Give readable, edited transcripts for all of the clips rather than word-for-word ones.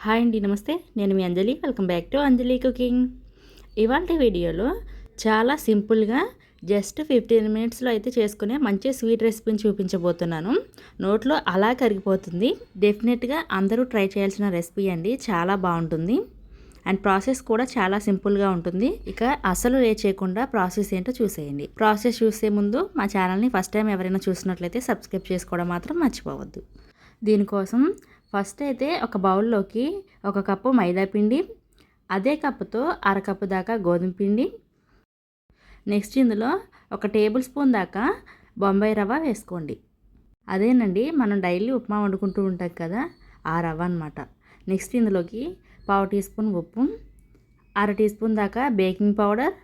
Hi అండి, నమస్తే. నేను మీ Anjali. Welcome back to Anjali cooking. ఇవాళ వీడియోలో చాలా సింపుల్గా జస్ట్ 15 మినిట్స్లో అయితే చేసుకునే మంచి స్వీట్ రెసిపీని చూపించబోతున్నాను. నోట్లో అలా కరిగిపోతుంది. డెఫినెట్గా అందరూ ట్రై చేయాల్సిన రెసిపీ అండి. చాలా బాగుంటుంది అండ్ ప్రాసెస్ కూడా చాలా సింపుల్గా ఉంటుంది. ఇక అసలు లేట్ చేయకుండా ప్రాసెస్ ఏంటో చూసేయండి. ప్రాసెస్ చూసే ముందు మా ఛానల్ని ఫస్ట్ టైం ఎవరైనా చూసినట్లయితే సబ్స్క్రైబ్ చేసుకోవడం మాత్రం మర్చిపోవద్దు. దీనికోసం ఫస్ట్ అయితే ఒక బౌల్లోకి 1 కప్పు మైదా పిండి, అదే కప్పుతో అరకప్పు దాకా గోధుమ పిండి, నెక్స్ట్ ఇందులో 1 టేబుల్ స్పూన్ దాకా బొంబాయి రవ్వ వేసుకోండి. అదేనండి మనం డైలీ ఉప్మా వండుకుంటూ ఉంటాం కదా, ఆ రవ్వ అనమాట. నెక్స్ట్ ఇందులోకి 1/2 టీ స్పూన్ ఉప్పు, 1/2 టీ స్పూన్ దాకా బేకింగ్ పౌడర్.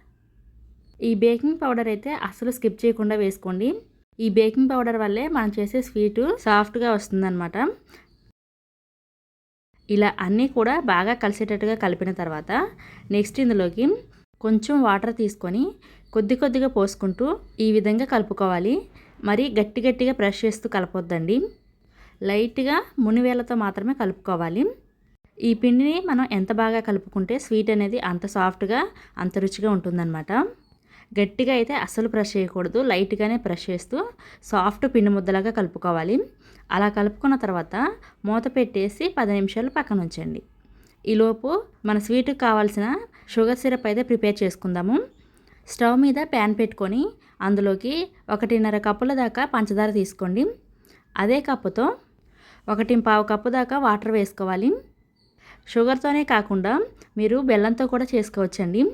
ఈ బేకింగ్ పౌడర్ అయితే అసలు స్కిప్ చేయకుండా వేసుకోండి. ఈ బేకింగ్ పౌడర్ వల్లే మనం చేసే స్వీటు సాఫ్ట్గా వస్తుందన్నమాట. ఇలా అన్నీ కూడా బాగా కలిసేటట్టుగా కలిపిన తర్వాత నెక్స్ట్ ఇందులోకి కొంచెం వాటర్ తీసుకొని కొద్ది కొద్దిగా పోసుకుంటూ ఈ విధంగా కలుపుకోవాలి. మరి గట్టిగా ప్రెస్ చేస్తూ కలపొద్దండి. లైట్గా మునివేళ్ళతో మాత్రమే కలుపుకోవాలి. ఈ పిండిని మనం ఎంత బాగా కలుపుకుంటే స్వీట్ అనేది అంత సాఫ్ట్గా అంత రుచిగా ఉంటుందన్నమాట. గట్టిగా అయితే అస్సలు ప్రెస్ చేయకూడదు. లైట్గానే ప్రెస్ చేస్తూ సాఫ్ట్ పిండి ముద్దలాగా కలుపుకోవాలి. అలా కలుపుకున్న తర్వాత మూత పెట్టేసి 10 నిమిషాలు పక్కన ఉంచండి. ఈలోపు మన స్వీట్కి కావాల్సిన షుగర్ సిరప్ అయితే ప్రిపేర్ చేసుకుందాము. స్టవ్ మీద ప్యాన్ పెట్టుకొని అందులోకి 1.5 కప్పుల దాకా పంచదార తీసుకోండి. అదే కప్పుతో 1.25 కప్పు దాకా వాటర్ వేసుకోవాలి. షుగర్తోనే కాకుండా మీరు బెల్లంతో కూడా చేసుకోవచ్చండి.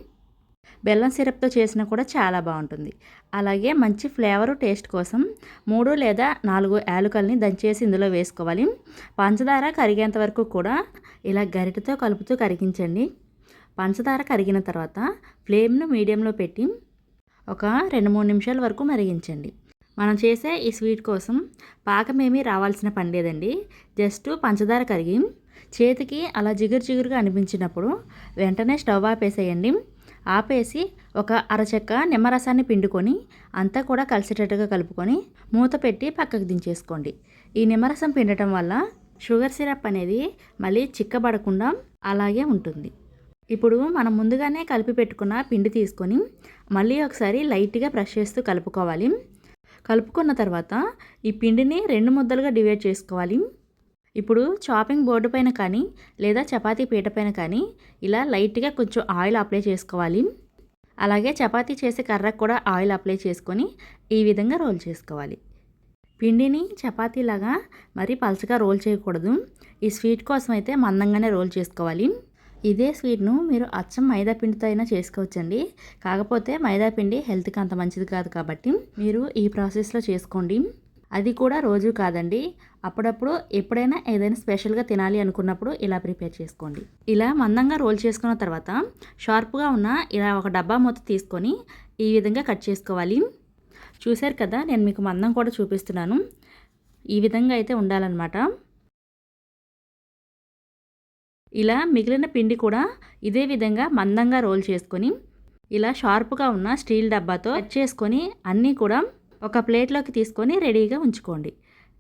బెల్లం సిరప్తో చేసినా కూడా చాలా బాగుంటుంది. అలాగే మంచి ఫ్లేవరు టేస్ట్ కోసం 3 లేదా 4 యాలకుల్ని దంచేసి ఇందులో వేసుకోవాలి. పంచదార కరిగేంత వరకు కూడా ఇలా గరిటెతో కలుపుతూ కరిగించండి. పంచదార కరిగిన తర్వాత ఫ్లేమ్ను మీడియంలో పెట్టి ఒక 2-3 నిమిషాల వరకు మరిగించండి. మనం చేసే ఈ స్వీట్ కోసం పాకమేమీ రావాల్సిన పని లేదండి. జస్ట్ పంచదార కరిగి చేతికి అలా జిగురుగా అనిపించినప్పుడు వెంటనే స్టవ్ ఆపేసేయండి. ఆపేసి ఒక అరచెక్క నిమ్మరసాన్ని పిండుకొని అంతా కూడా కలిసేటట్టుగా కలుపుకొని మూత పెట్టి పక్కకు దించేసుకోండి. ఈ నిమ్మరసం పిండటం వల్ల షుగర్ సిరప్ అనేది మళ్ళీ చిక్కబడకుండా అలాగే ఉంటుంది. ఇప్పుడు మనం ముందుగానే కలిపి పెట్టుకున్న పిండి తీసుకొని మళ్ళీ ఒకసారి లైట్గా ప్రెస్ చేస్తూ కలుపుకోవాలి. కలుపుకున్న తర్వాత ఈ పిండిని 2 ముద్దలుగా డివైడ్ చేసుకోవాలి. ఇప్పుడు చాపింగ్ బోర్డు పైన కానీ లేదా చపాతీ పీట పైన కానీ ఇలా లైట్గా కొంచెం ఆయిల్ అప్లై చేసుకోవాలి. అలాగే చపాతీ చేసే కర్రకు కూడా ఆయిల్ అప్లై చేసుకొని ఈ విధంగా రోల్ చేసుకోవాలి. పిండిని చపాతీలాగా మరీ పలచగా రోల్ చేయకూడదు. ఈ స్వీట్ కోసం అయితే మందంగానే రోల్ చేసుకోవాలి. ఇదే స్వీట్ను మీరు అచ్చం మైదా పిండితో అయినా చేసుకోవచ్చండి. కాకపోతే మైదా పిండి హెల్త్కి అంత మంచిది కాదు కాబట్టి మీరు ఈ ప్రాసెస్లో చేసుకోండి. అది కూడా రోజు కాదండి, అప్పుడప్పుడు ఎప్పుడైనా ఏదైనా స్పెషల్గా తినాలి అనుకున్నప్పుడు ఇలా ప్రిపేర్ చేసుకోండి. ఇలా మందంగా రోల్ చేసుకున్న తర్వాత షార్ప్గా ఉన్న ఇలా ఒక డబ్బా మూత తీసుకొని ఈ విధంగా కట్ చేసుకోవాలి. చూశారు కదా, నేను మీకు మందం కూడా చూపిస్తున్నాను. ఈ విధంగా అయితే ఉండాలన్నమాట. ఇలా మిగిలిన పిండి కూడా ఇదే విధంగా మందంగా రోల్ చేసుకొని ఇలా షార్ప్గా ఉన్న స్టీల్ డబ్బాతో కట్ చేసుకొని అన్నీ కూడా ఒక ప్లేట్లోకి తీసుకొని రెడీగా ఉంచుకోండి.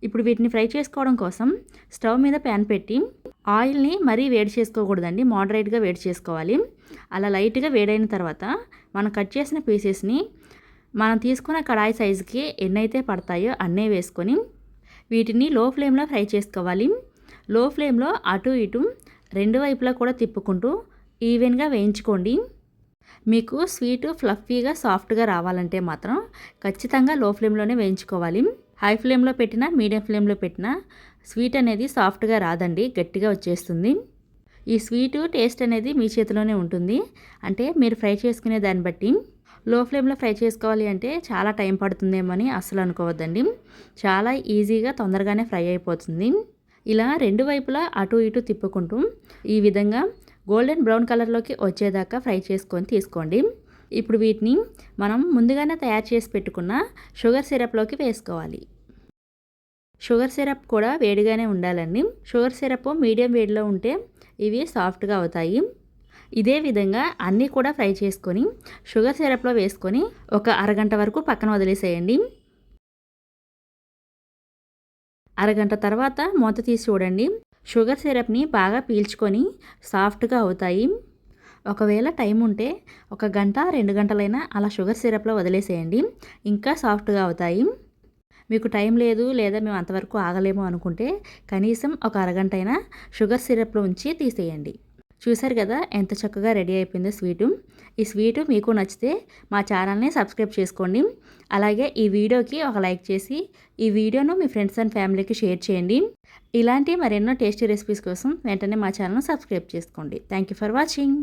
ఇప్పుడు వీటిని ఫ్రై చేసుకోవడం కోసం స్టవ్ మీద ప్యాన్ పెట్టి ఆయిల్ని మరీ వేడి చేసుకోకూడదండి, మోడరేట్గా వేడి చేసుకోవాలి. అలా లైట్గా వేడైన తర్వాత మనం కట్ చేసిన పీసెస్ని మనం తీసుకున్న కడాయి సైజుకి ఎన్నైతే పడతాయో అన్నీ వేసుకొని వీటిని లో ఫ్లేమ్లో ఫ్రై చేసుకోవాలి. లో ఫ్లేమ్లో అటు ఇటు 2 వైపులా కూడా తిప్పుకుంటూ ఈవెన్గా వేయించుకోండి. మీకు స్వీటు ఫ్లఫీగా సాఫ్ట్గా రావాలంటే మాత్రం ఖచ్చితంగా లో ఫ్లేమ్లోనే వేయించుకోవాలి. హై ఫ్లేమ్లో పెట్టినా మీడియం ఫ్లేమ్లో పెట్టినా స్వీట్ అనేది సాఫ్ట్గా రాదండి, గట్టిగా వచ్చేస్తుంది. ఈ స్వీటు టేస్ట్ అనేది మీ చేతిలోనే ఉంటుంది. అంటే మీరు ఫ్రై చేసుకునే దాన్ని బట్టి లో ఫ్లేమ్లో ఫ్రై చేసుకోవాలి అంటే చాలా టైం పడుతుందేమో అని అస్సలు అనుకోవద్దండి. చాలా ఈజీగా తొందరగానే ఫ్రై అయిపోతుంది. ఇలా 2 వైపులా అటు ఇటు తిప్పుకుంటూ ఈ విధంగా గోల్డెన్ బ్రౌన్ కలర్లోకి వచ్చేదాకా ఫ్రై చేసుకొని తీసుకోండి. ఇప్పుడు వీటిని మనం ముందుగానే తయారు చేసి పెట్టుకున్న షుగర్ సిరప్లోకి వేసుకోవాలి. షుగర్ సిరప్ కూడా వేడిగానే ఉండాలండి. షుగర్ సిరప్ మీడియం వేడిలో ఉంటే ఇవి సాఫ్ట్గా అవుతాయి. ఇదే విధంగా అన్నీ కూడా ఫ్రై చేసుకొని షుగర్ సిరప్లో వేసుకొని ఒక అరగంట వరకు పక్కన వదిలేసేయండి. అరగంట తర్వాత మూత తీసి చూడండి. షుగర్ సిరప్ని బాగా పీల్చుకొని సాఫ్ట్గా అవుతాయి. ఒకవేళ టైం ఉంటే 1 గంట 2 గంటలైనా అలా షుగర్ సిరప్లో వదిలేసేయండి, ఇంకా సాఫ్ట్గా అవుతాయి. మీకు టైం లేదు లేదా మేము అంతవరకు ఆగలేము అనుకుంటే కనీసం ఒక అరగంట అయినా షుగర్ సిరప్లో ఉంచి తీసేయండి. చూసారు కదా ఎంత చక్కగా రెడీ అయిపోయిందో స్వీటు. ఈ స్వీటు మీకు నచ్చితే మా ఛానల్ని సబ్స్క్రైబ్ చేసుకోండి. అలాగే ఈ వీడియోకి ఒక లైక్ చేసి ఈ వీడియోను మీ ఫ్రెండ్స్ అండ్ ఫ్యామిలీకి షేర్ చేయండి. ఇలాంటి మరెన్నో టేస్టీ రెసిపీస్ కోసం వెంటనే మా ఛానల్ని సబ్స్క్రైబ్ చేసుకోండి. Thank you for watching.